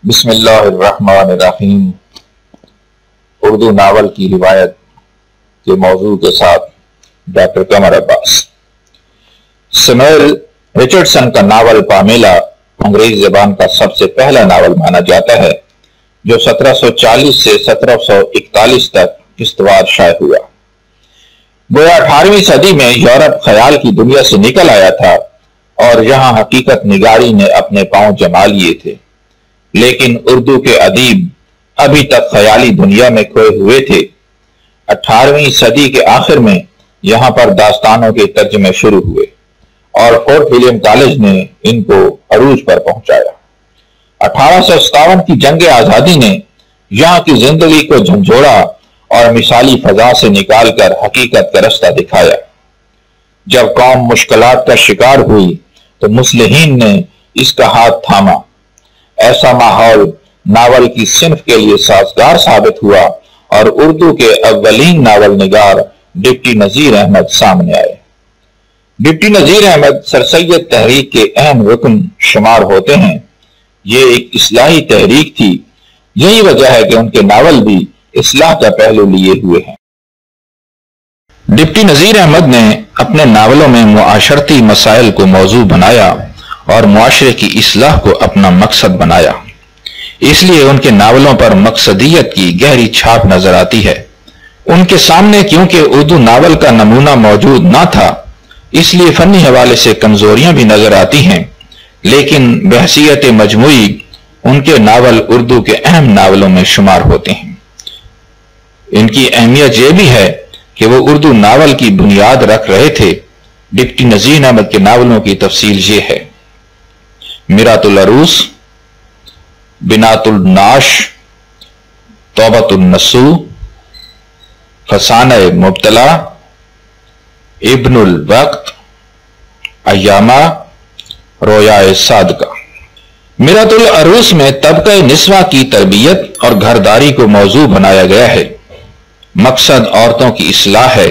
بسم اللہ الرحمن الرحیم۔ اردو ناول کی روایت کے موضوع کے ساتھ ڈاکٹر قمر عباس۔ سیموئل رچرڈسن کا ناول پامیلا انگریزی زبان کا سب سے پہلا ناول مانا جاتا ہے، جو 1740 سے 1741 تک کشتواڑ شائع ہوا۔ گویا 18ویں صدی میں یورپ خیال کی دنیا سے نکل آیا تھا اور یہاں حقیقت نگاری نے اپنے پاؤں جما لیے تھے، لیکن اردو کے ادیب ابھی تک خیالی دنیا میں کھوئے ہوئے تھے۔ 18ویں صدی کے آخر میں یہاں پر داستانوں کے ترجمے شروع ہوئے اور فورٹ ولیم کالج نے ان کو عروج پر پہنچایا۔ 1857 کی جنگ آزادی نے یہاں کی زندگی کو جھنجھوڑا اور مثالی فضا سے نکال کر حقیقت کا رستہ دکھایا۔ جب قوم مشکلات کا شکار ہوئی تو مصلحین نے اس کا ہاتھ تھاما۔ ایسا ماحول ناول کی صنف کے لیے سازگار ثابت ہوا اور اردو کے اولین ناول نگار ڈپٹی نذیر احمد سامنے آئے۔ ڈپٹی نذیر احمد سر سید تحریک کے اہم رکن شمار ہوتے ہیں۔ یہ ایک اصلاحی تحریک تھی، یہی وجہ ہے کہ ان کے ناول بھی اصلاح کا پہلو لیے ہوئے ہیں۔ ڈپٹی نذیر احمد نے اپنے ناولوں میں معاشرتی مسائل کو موضوع بنایا اور معاشرے کی اصلاح کو اپنا مقصد بنایا، اس لیے ان کے ناولوں پر مقصدیت کی گہری چھاپ نظر آتی ہے۔ ان کے سامنے کیونکہ اردو ناول کا نمونہ موجود نہ تھا، اس لیے فنی حوالے سے کمزوریاں بھی نظر آتی ہیں، لیکن بحیثیت مجموعی ان کے ناول اردو کے اہم ناولوں میں شمار ہوتے ہیں۔ ان کی اہمیت یہ بھی ہے کہ وہ اردو ناول کی بنیاد رکھ رہے تھے۔ ڈپٹی نذیر احمد کے ناولوں کی تفصیل یہ ہے: میرات العروس، بنات الناش، توبۃ النسو، فسانہ مبتلا، ابن الوقت، ایامہ، رویائے صادقہ۔ میرات العروس میں طبقہ نسواں کی تربیت اور گھرداری کو موضوع بنایا گیا ہے۔ مقصد عورتوں کی اصلاح ہے۔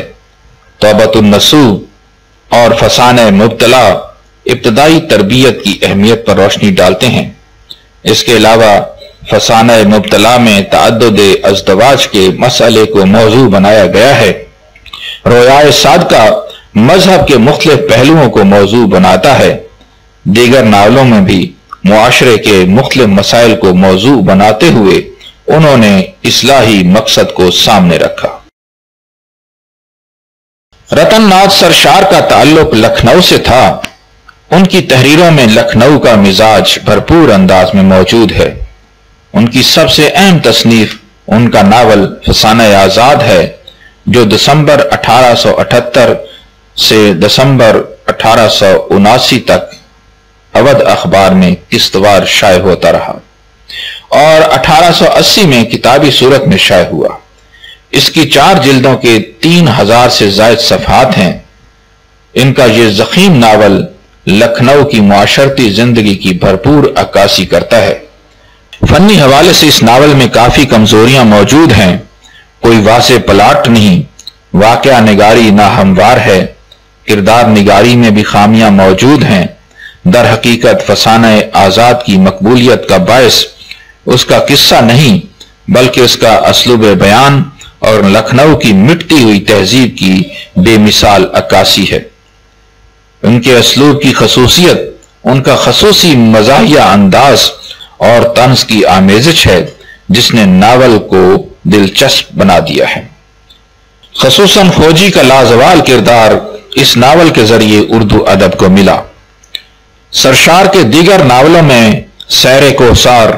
توبۃ النسو اور فسانہ مبتلا ابتدائی تربیت کی اہمیت پر روشنی ڈالتے ہیں۔ اس کے علاوہ فسانہ مبتلا میں تعدد ازدواج کے مسئلے کو موضوع بنایا گیا ہے۔ رویائے صادقہ مذہب کے مختلف پہلوؤں کو موضوع بناتا ہے۔ دیگر ناولوں میں بھی معاشرے کے مختلف مسائل کو موضوع بناتے ہوئے انہوں نے اصلاحی مقصد کو سامنے رکھا۔ رتن ناتھ سرشار کا تعلق لکھنؤ سے تھا۔ ان کی تحریروں میں لکھنؤ کا مزاج بھرپور انداز میں موجود ہے۔ ان کی سب سے اہم تصنیف ان کا ناول فسانہ آزاد ہے، جو دسمبر 1878 سے دسمبر 1879 تک اودھ اخبار میں قسطوار شائع ہوتا رہا اور 1880 میں کتابی صورت میں شائع ہوا۔ اس کی 4 جلدوں کے 3000 سے زائد صفحات ہیں۔ ان کا یہ ضخیم ناول لکھنؤ کی معاشرتی زندگی کی بھرپور عکاسی کرتا ہے۔ فنی حوالے سے اس ناول میں کافی کمزوریاں موجود ہیں۔ کوئی واضح پلاٹ نہیں، واقعہ نگاری ناہموار ہے، کردار نگاری میں بھی خامیاں موجود ہیں۔ در حقیقت فسانہ آزاد کی مقبولیت کا باعث اس کا قصہ نہیں، بلکہ اس کا اسلوب بیان اور لکھنؤ کی مٹتی ہوئی تہذیب کی بے مثال عکاسی ہے۔ ان کے اسلوب کی خصوصیت ان کا خصوصی مزاحیہ انداز اور طنز کی آمیزش ہے، جس نے ناول کو دلچسپ بنا دیا ہے۔ خصوصاً فوجی کا لازوال کردار اس ناول کے ذریعے اردو ادب کو ملا۔ سرشار کے دیگر ناولوں میں سیر کوثر،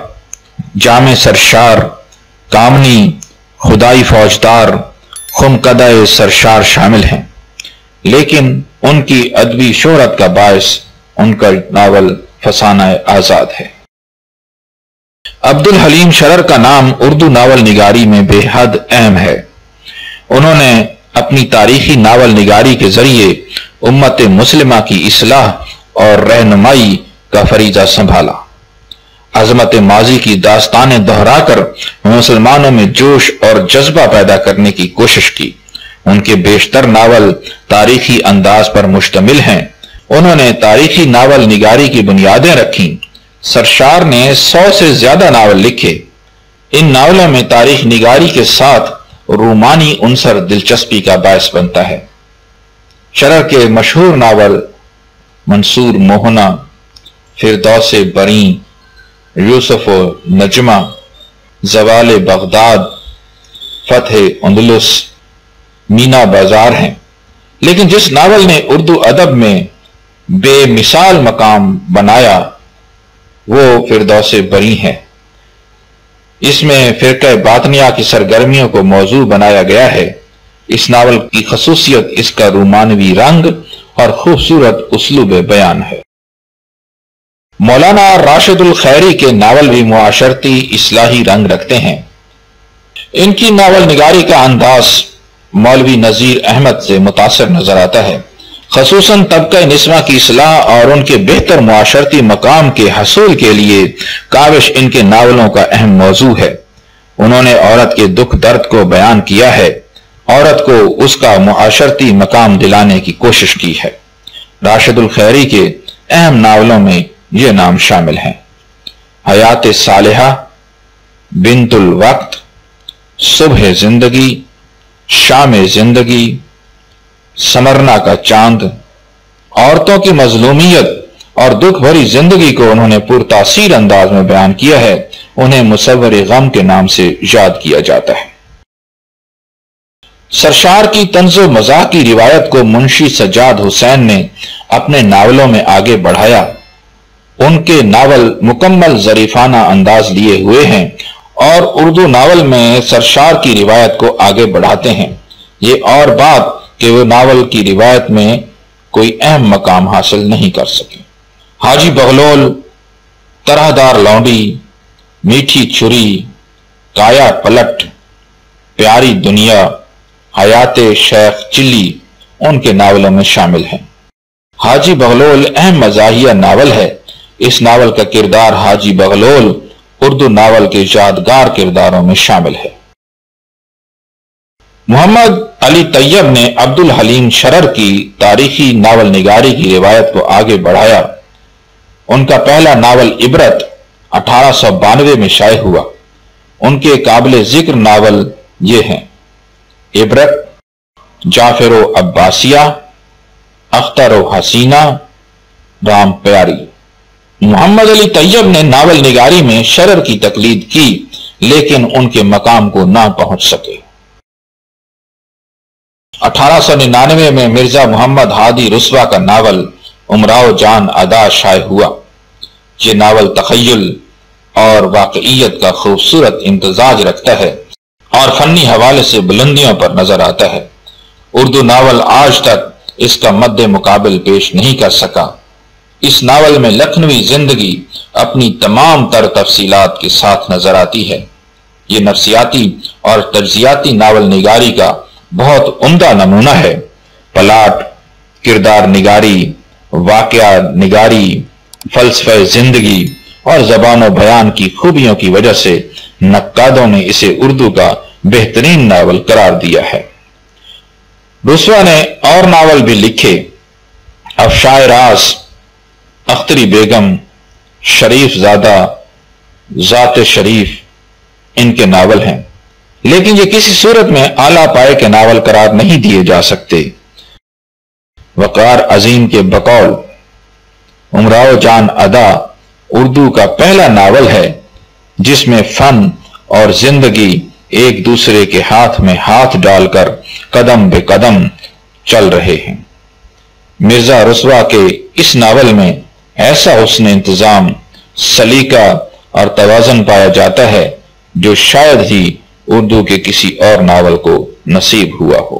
جامع سرشار، کامنی، خدائی فوجدار، خمکدہ سرشار شامل ہیں، لیکن ان کی ادبی شہرت کا باعث ان کا ناول فسانہ آزاد ہے۔ عبدالحلیم شرر کا نام اردو ناول نگاری میں بے حد اہم ہے۔ انہوں نے اپنی تاریخی ناول نگاری کے ذریعے امت مسلمہ کی اصلاح اور رہنمائی کا فریضہ سنبھالا۔ عظمت ماضی کی داستانیں دہرا کر مسلمانوں میں جوش اور جذبہ پیدا کرنے کی کوشش کی۔ ان کے بیشتر ناول تاریخی انداز پر مشتمل ہیں۔ انہوں نے تاریخی ناول نگاری کی بنیادیں رکھیں۔ سرشار نے 100 سے زیادہ ناول لکھے۔ ان ناولوں میں تاریخ نگاری کے ساتھ رومانی عنصر دلچسپی کا باعث بنتا ہے۔ شرر کے مشہور ناول منصور موہنا، فردوس بریں، یوسف و نجمہ، زوال بغداد، فتح اندلس، مینا بازار ہیں، لیکن جس ناول نے اردو ادب میں بے مثال مقام بنایا وہ فردوس بریں ہے۔ اس میں فرقہ باطنیہ کی سرگرمیوں کو موضوع بنایا گیا ہے۔ اس ناول کی خصوصیت اس کا رومانوی رنگ اور خوبصورت اسلوب بیان ہے۔ مولانا راشد الخیری کے ناول بھی معاشرتی اصلاحی رنگ رکھتے ہیں۔ ان کی ناول نگاری کا انداز مولوی نذیر احمد سے متاثر نظر آتا ہے، خصوصاً طبقہ نسواں کی اصلاح اور ان کے بہتر معاشرتی مقام کے حصول کے لیے کاوش ان کے ناولوں کا اہم موضوع ہے۔ انہوں نے عورت کے دکھ درد کو بیان کیا ہے، عورت کو اس کا معاشرتی مقام دلانے کی کوشش کی ہے۔ راشد الخیری کے اہم ناولوں میں یہ نام شامل ہیں: حیات صالحہ، بنت الوقت، صبح زندگی، شام زندگی، سمرنا کا چاند۔ عورتوں کی مظلومیت اور دکھ بھری زندگی کو انہوں نے پرتاثیر انداز میں بیان کیا ہے۔ انہیں مصور غم کے نام سے یاد کیا جاتا ہے۔ سرشار کی طنز و مزاح کی روایت کو منشی سجاد حسین نے اپنے ناولوں میں آگے بڑھایا۔ ان کے ناول مکمل ظریفانہ انداز لیے ہوئے ہیں اور اردو ناول میں سرشار کی روایت کو آگے بڑھاتے ہیں۔ یہ اور بات کہ وہ ناول کی روایت میں کوئی اہم مقام حاصل نہیں کر سکے۔ حاجی بغلول، طرح دار لونڈی، میٹھی چھری، کایا پلٹ، پیاری دنیا، حیات شیخ چلی ان کے ناولوں میں شامل ہیں۔ حاجی بغلول اہم مزاحیہ ناول ہے۔ اس ناول کا کردار حاجی بغلول اردو ناول کے یادگار کرداروں میں شامل ہے۔ محمد علی طیب نے عبد الحلیم شرر کی تاریخی ناول نگاری کی روایت کو آگے بڑھایا۔ ان کا پہلا ناول عبرت 1892 میں شائع ہوا۔ ان کے قابل ذکر ناول یہ ہیں: عبرت، جعفر و عباسیہ، اختر و حسینہ، رام پیاری۔ محمد علی طیب نے ناول نگاری میں شرر کی تقلید کی لیکن ان کے مقام کو نہ پہنچ سکے۔ 1899 میں مرزا محمد ہادی رسوا کا ناول امراؤ جان ادا شائع ہوا۔ یہ ناول تخیل اور واقعیت کا خوبصورت امتزاج رکھتا ہے اور فنی حوالے سے بلندیوں پر نظر آتا ہے۔ اردو ناول آج تک اس کا مد مقابل پیش نہیں کر سکا۔ اس ناول میں لکھنوی زندگی اپنی تمام تر تفصیلات کے ساتھ نظر آتی ہے۔ یہ نفسیاتی اور تجزیاتی ناول نگاری کا بہت عمدہ نمونہ ہے۔ پلاٹ، کردار نگاری، واقعہ نگاری، فلسفہ زندگی اور زبان و بیان کی خوبیوں کی وجہ سے نقادوں نے اسے اردو کا بہترین ناول قرار دیا ہے۔ رسوا نے اور ناول بھی لکھے۔ افشائے راز، اختری بیگم، شریف زادہ، ذات شریف ان کے ناول ہیں، لیکن یہ کسی صورت میں اعلیٰ پائے کے ناول قرار نہیں دیے جا سکتے۔ وقار عظیم کے بقول امراؤ جان ادا اردو کا پہلا ناول ہے جس میں فن اور زندگی ایک دوسرے کے ہاتھ میں ہاتھ ڈال کر قدم بے قدم چل رہے ہیں۔ مرزا رسوا کے اس ناول میں ایسا حسن انتظام، سلیقہ اور توازن پایا جاتا ہے جو شاید ہی اردو کے کسی اور ناول کو نصیب ہوا ہو۔